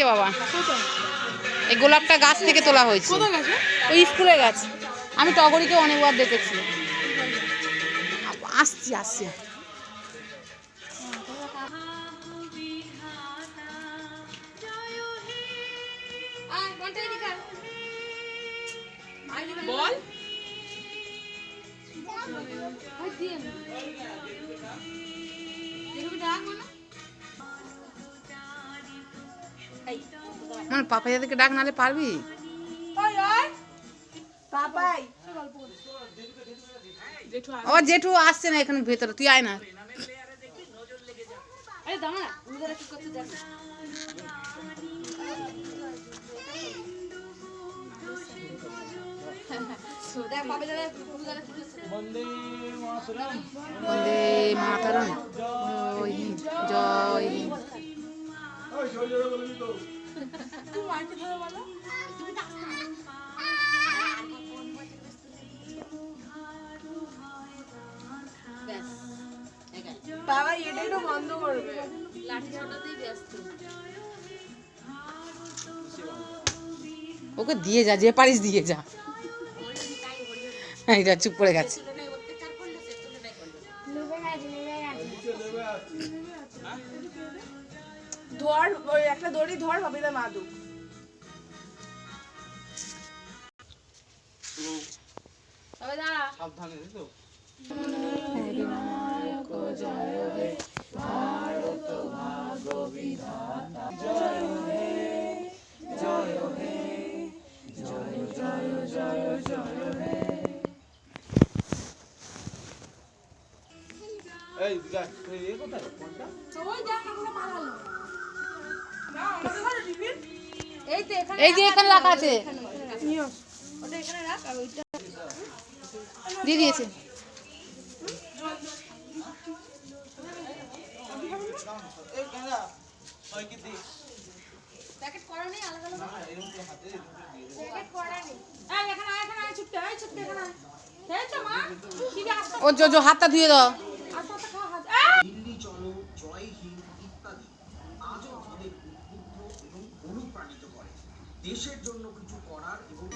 রে বাবা, এই গোলাপটা গাছ থেকে তোলা হয়েছে, ওই স্কুলের গাছ। আমি টগরিকে অনেকবার দেখেছি। আসছি আসছি। বল আমার পাপাইয়াদেরকে ডাক, নালে পারবি? ও জেঠু আসছে না এখানে ভেতরে, তুই আয় না। বন্দে মাতরম, জয় হিন্দ, জয় হিন্দ। বাবা এটা একটু বন্ধ করবে, ওকে দিয়ে যা, যে পারিস দিয়ে যা। এটা চুপ করে গেছে। ধর ওই একটা দড়ি ধর, বাবিদা মাদুক। সাবধানে তো। জয় হে ভারত ভাগ্য বিধাতা, জয় হে জয় হে জয় জয় জয় জয় হে। এই গাছ এই কোথায় কোনটা? ওই যা না কোনো পালালো না, আমাদের ঘরে টিফিন এই তো এখানে, এই যে এখানে রাখা আছে, নিও ওটা এখানে রাখ, আর ওইটা দিয়ে দিয়েছে। এই কেনা ওই কি দি প্যাকেট করা নেই, আলাদা আলাদা না এরকম তো হাতে দিয়ে প্যাকেট করা নেই। এই এখানে ছুটতে এখানে দেখছো মা কি আসছে, ও জো হাতটা ধুয়ে দাও। আস্তে খাওয়া হাত। দিল্লি চলো, জয় হিন্দ ইত্যাদি আজও আমাদের উদ্বুদ্ধ এবং অনুপ্রাণিত করে দেশের জন্য কিছু করার এবং